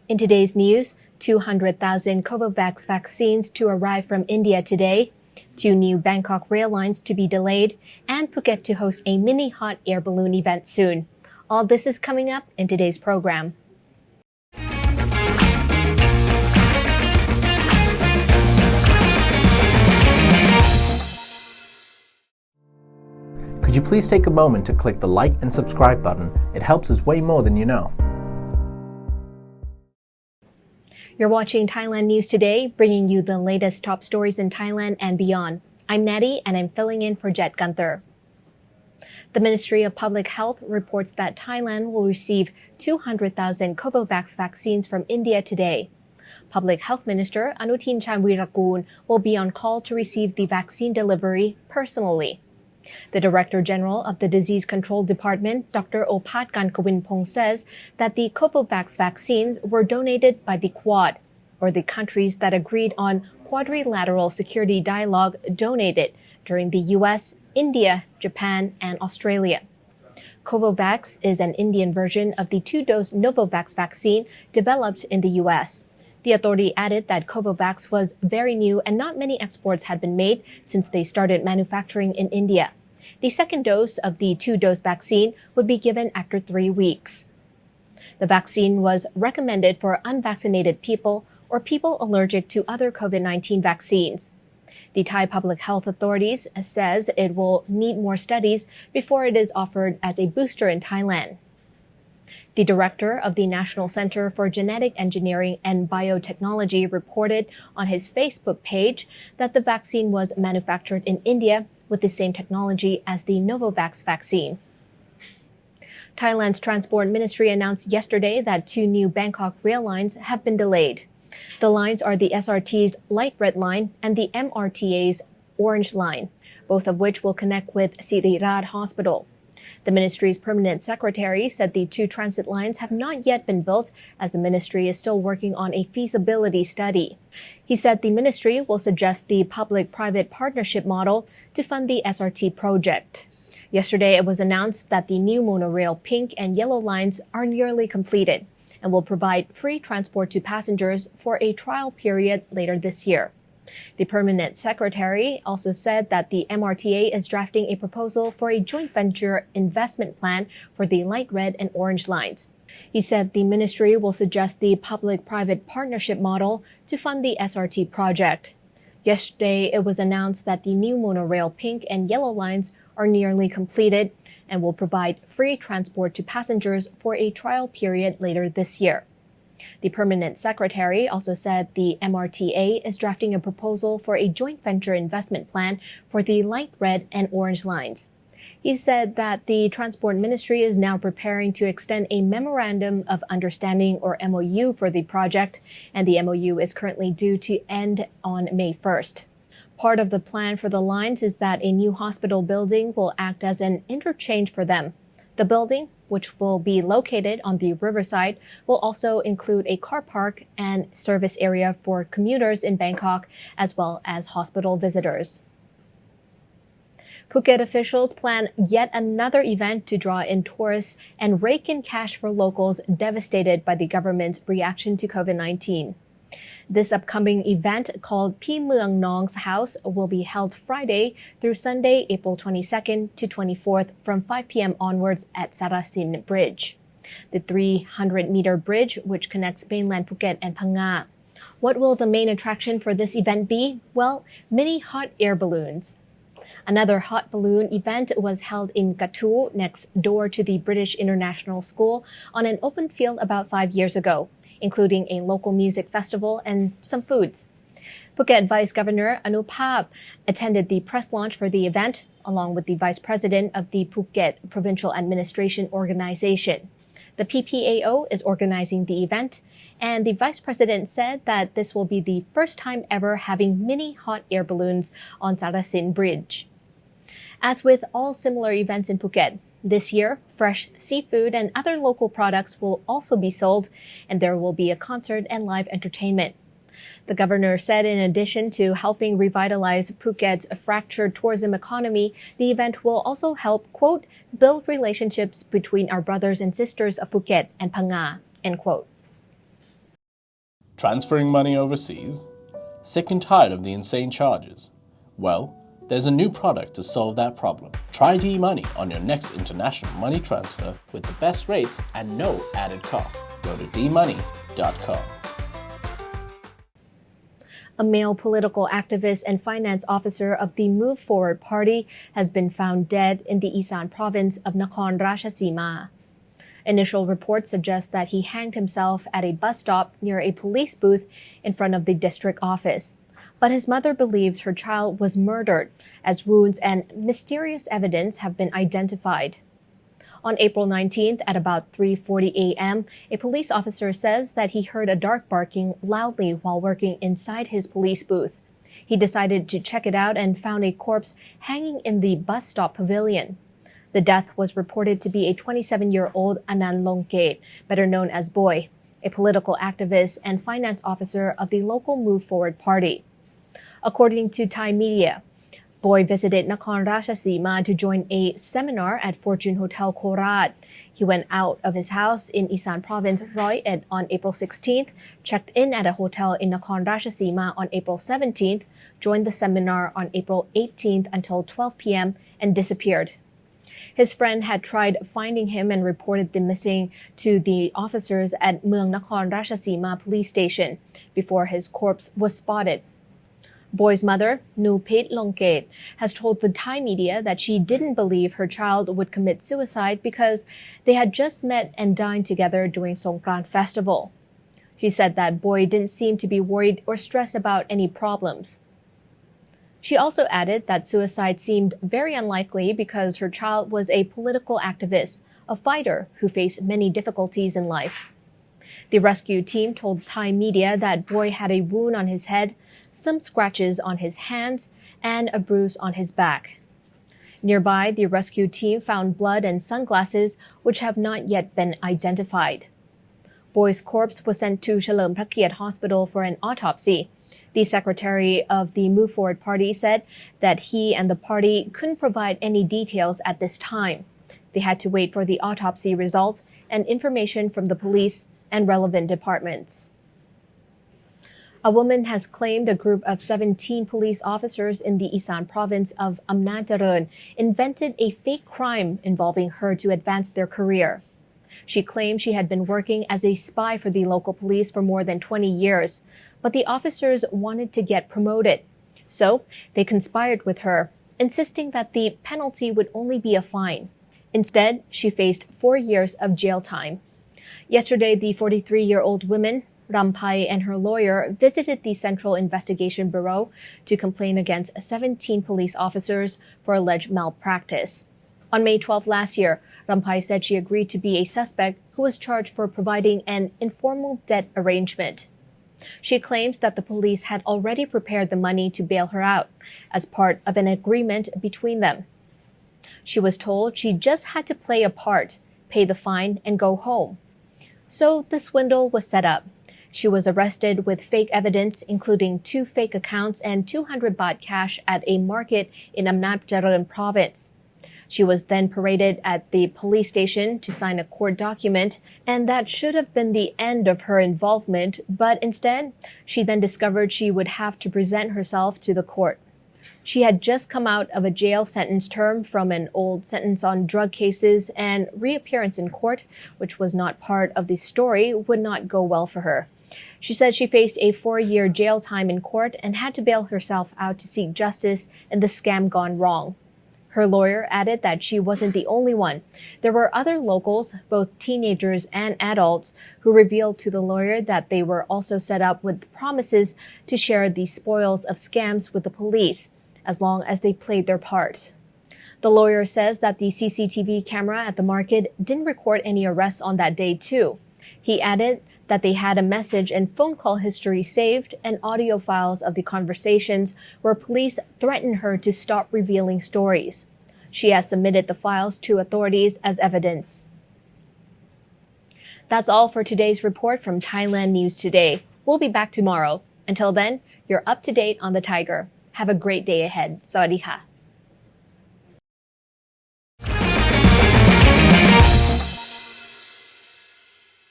In today's news, 200,000 Covovax vaccines to arrive from India today, 2 new Bangkok rail lines to be delayed, and Phuket to host a mini hot air balloon event soon. All this is coming up in today's program. Could you please take a moment to click the like and subscribe button? It helps us way more than you know. You're watching Thailand News Today, bringing you the latest top stories in Thailand and beyond. I'm Natty and I'm filling in for Jet Gunther. The Ministry of Public Health reports that Thailand will receive 200,000 Covovax vaccines from India today. Public Health Minister Anutin Charnvirakul will be on call to receive the vaccine delivery personally. The Director General of the Disease Control Department, Dr. Opat Kankawinpong, says that the Covovax vaccines were donated by the Quad, or the countries that agreed on quadrilateral security dialogue donated during the US, India, Japan, and Australia. Covovax is an Indian version of the 2-dose Novavax vaccine developed in the US. The authority added that Covovax was very new and not many exports had been made since they started manufacturing in India. The second dose of the 2-dose vaccine would be given after 3 weeks. The vaccine was recommended for unvaccinated people or people allergic to other COVID-19 vaccines. The Thai Public Health Authorities says it will need more studies before it is offered as a booster in Thailand. The director of the National Center for Genetic Engineering and Biotechnology reported on his Facebook page that the vaccine was manufactured in India with the same technology as the Novavax vaccine. Thailand's Transport Ministry announced yesterday that 2 new Bangkok rail lines have been delayed. The lines are the SRT's Light Red Line and the MRTA's Orange Line, both of which will connect with Siriraj Hospital. The ministry's permanent secretary said the 2 transit lines have not yet been built as the ministry is still working on a feasibility study. He said the ministry will suggest the public-private partnership model to fund the SRT project. Yesterday, it was announced that the new monorail pink and yellow lines are nearly completed and will provide free transport to passengers for a trial period later this year. The permanent secretary also said that the MRTA is drafting a proposal for a joint venture investment plan for the light red and orange lines. He said the ministry will suggest the public-private partnership model to fund the SRT project. Yesterday, it was announced that the new monorail pink and yellow lines are nearly completed and will provide free transport to passengers for a trial period later this year. The permanent secretary also said the MRTA is drafting a proposal for a joint venture investment plan for the light red and orange lines. He said that the Transport Ministry is now preparing to extend a Memorandum of Understanding or MOU for the project, and the MOU is currently due to end on May 1st. Part of the plan for the lines is that a new hospital building will act as an interchange for them. The building, which will be located on the riverside, will also include a car park and service area for commuters in Bangkok, as well as hospital visitors. Phuket officials plan yet another event to draw in tourists and rake in cash for locals devastated by the government's reaction to COVID-19. This upcoming event, called Pi Mueang Nong's House, will be held Friday through Sunday, April 22nd to 24th from 5 p.m. onwards at Sarasin Bridge, the 300-meter bridge which connects mainland Phuket and Phang Nga. What will the main attraction for this event be? Well, mini hot air balloons. Another hot balloon event was held in Katu, next door to the British International School, on an open field about 5 years ago, including a local music festival and some foods. Phuket Vice Governor Anupap attended the press launch for the event, along with the Vice President of the Phuket Provincial Administration Organization. The PPAO is organizing the event, and the Vice President said that this will be the first time ever having mini hot air balloons on Sarasin Bridge. As with all similar events in Phuket, this year, fresh seafood and other local products will also be sold, and there will be a concert and live entertainment. The governor said in addition to helping revitalize Phuket's fractured tourism economy, the event will also help, quote, build relationships between our brothers and sisters of Phuket and Phang Nga, end quote. Transferring money overseas? Sick and tired of the insane charges? Well, there's a new product to solve that problem. Try D-Money on your next international money transfer with the best rates and no added costs. Go to dmoney.com. A male political activist and finance officer of the Move Forward Party has been found dead in the Isan province of Nakhon Ratchasima. Initial reports suggest that he hanged himself at a bus stop near a police booth in front of the district office. But his mother believes her child was murdered, as wounds and mysterious evidence have been identified. On April 19th at about 3:40 a.m., a police officer says that he heard a dog barking loudly while working inside his police booth. He decided to check it out and found a corpse hanging in the bus stop pavilion. The death was reported to be a 27-year-old Anan Longkate, better known as Boy, a political activist and finance officer of the local Move Forward Party. According to Thai media, Boy visited Nakhon Ratchasima to join a seminar at Fortune Hotel Korat. He went out of his house in Isan Province, Roi Et on April 16th, checked in at a hotel in Nakhon Ratchasima on April 17th, joined the seminar on April 18th until 12 p.m. and disappeared. His friend had tried finding him and reported the missing to the officers at Mueang Nakhon Ratchasima police station before his corpse was spotted. Boy's mother, Nupit Longkate, has told the Thai media that she didn't believe her child would commit suicide because they had just met and dined together during Songkran festival. She said that Boy didn't seem to be worried or stressed about any problems. She also added that suicide seemed very unlikely because her child was a political activist, a fighter who faced many difficulties in life. The rescue team told Thai media that Boy had a wound on his head, some scratches on his hands, and a bruise on his back. Nearby, the rescue team found blood and sunglasses, which have not yet been identified. Boy's corpse was sent to Chalerm Phrakiat Hospital for an autopsy. The secretary of the Move Forward Party said that he and the party couldn't provide any details at this time. They had to wait for the autopsy results and information from the police and relevant departments. A woman has claimed a group of 17 police officers in the Isan province of Amnajaran invented a fake crime involving her to advance their career. She claimed she had been working as a spy for the local police for more than 20 years, but the officers wanted to get promoted. So they conspired with her, insisting that the penalty would only be a fine. Instead, she faced 4 years of jail time. Yesterday, the 43-year-old woman, Rampai, and her lawyer visited the Central Investigation Bureau to complain against 17 police officers for alleged malpractice. On May 12 last year, Rampai said she agreed to be a suspect who was charged for providing an informal debt arrangement. She claims that the police had already prepared the money to bail her out as part of an agreement between them. She was told she just had to play a part, pay the fine, and go home. So the swindle was set up. She was arrested with fake evidence, including 2 fake accounts and 200 baht cash at a market in Amnajaran province. She was then paraded at the police station to sign a court document, and that should have been the end of her involvement, but instead, she then discovered she would have to present herself to the court. She had just come out of a jail sentence term from an old sentence on drug cases, and reappearance in court, which was not part of the story, would not go well for her. She said she faced a 4-year jail time in court and had to bail herself out to seek justice in the scam gone wrong. Her lawyer added that she wasn't the only one. There were other locals, both teenagers and adults, who revealed to the lawyer that they were also set up with promises to share the spoils of scams with the police, as long as they played their part. The lawyer says that the CCTV camera at the market didn't record any arrests on that day too. He added that they had a message and phone call history saved and audio files of the conversations where police threatened her to stop revealing stories. She has submitted the files to authorities as evidence. That's all for today's report from Thailand News Today. We'll be back tomorrow. Until then, you're up to date on the Thaiger. Have a great day ahead. Sawadee ka.